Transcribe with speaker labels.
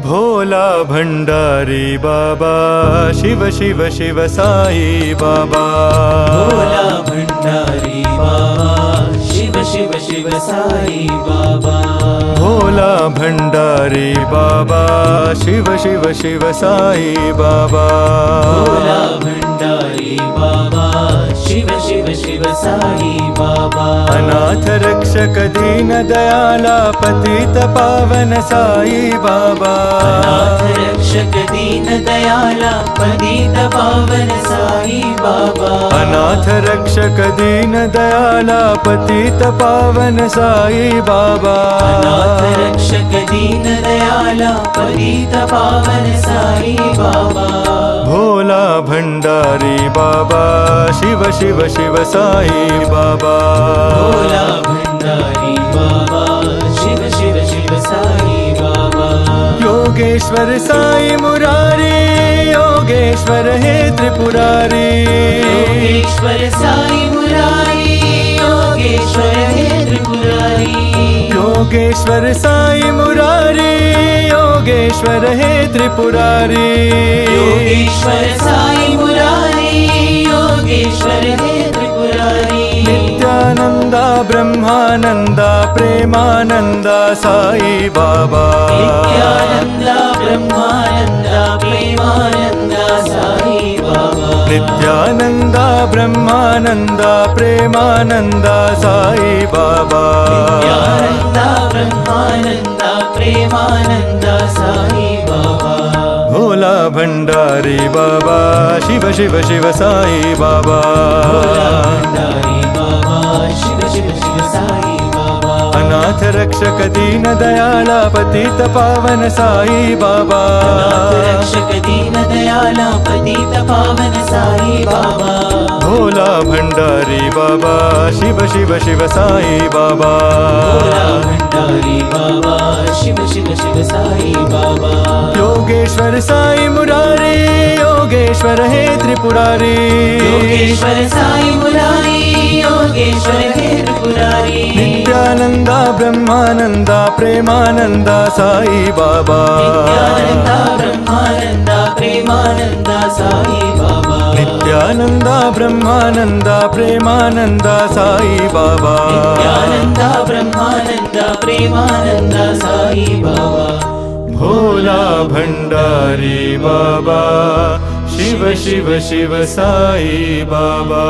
Speaker 1: भोला भंडारी बाबा शिव शिव शिव साई बाबा।
Speaker 2: भोला भंडारी बाबा शिव शिव शिव साई बाबा।
Speaker 1: भोला भंडारी बाबा शिव शिव शिव साई बाबा।
Speaker 2: भोला भंडारी बाबा शिव शिव शिव साई बाबा।
Speaker 1: अनाथ रक्षक दीन दयाला पतित पावन साई बाबा।
Speaker 2: अनाथ रक्षक दीन दयाला पतित पावन साई बाबा।
Speaker 1: अनाथ रक्षक दीन दयाला पतित पावन साई बाबा।
Speaker 2: अनाथ रक्षक दीन दयाला पतित पावन साई बाबा।
Speaker 1: भोला भंडारी बाबा शिव शिव शिव साई बाबा।
Speaker 2: भोला भंडारी बाबा शिव शिव शिव साई बाबा।
Speaker 1: योगेश्वर साई मुरारी योगेश्वर हे त्रिपुरारी।
Speaker 2: योगेश्वर साई मुरारी योगेश्वर हे त्रिपुरारी।
Speaker 1: योगेश्वर साई मुरारी योगेश्वर हे त्रिपुरारी।
Speaker 2: योगेश्वर साई मुरारी योगेश्वर हे त्रिपुरारी।
Speaker 1: नित्यानंदा ब्रह्मानंदा प्रेमानंदा साई बाबा।
Speaker 2: नित्यानंदा ब्रह्मानंदा प्रेमानंदा साई बाबा।
Speaker 1: नित्यानंदा ब्रह्मानंदा प्रेमानंदा साई बाबा।
Speaker 2: नित्यानंदा ब्रह्मानंदा प्रेमानंदा साई बाबा।
Speaker 1: भोला भंडारी बाबा शिव शिव शिव साई बाबा।
Speaker 2: भोला भंडारी बाबा शिव शिव शिव साई बाबा।
Speaker 1: अनाथ रक्षक दीन दयाला पतित पावन साई बाबा।
Speaker 2: अनाथ रक्षक दीन दयाला पतित पावन साई बाबा।
Speaker 1: भोला भंडारी बाबा शिव शिव शिव साई बाबा।
Speaker 2: भोला भंडारी बाबा शिव शिव शिव साई बाबा।
Speaker 1: योगेश्वर साई मुरारी योगेश्वर हे त्रिपुरारी।
Speaker 2: योगेश्वर साई मुरारी योगेश्वर हे त्रिपुरारी।
Speaker 1: नित्यानंदा ब्रह्मानंदा प्रेमानंदा साई बाबा।
Speaker 2: नित्यानंदा ब्रह्मानंदा प्रेमानंदा साई बाबा।
Speaker 1: नित्यानंदा ब्रह्मानंदा प्रेमानंदा साई बाबा।
Speaker 2: नित्यानंदा ब्रह्मानंदा प्रेमानंदा साई बाबा।
Speaker 1: भोला भंडारी बाबा शिव शिव शिव साई बाबा।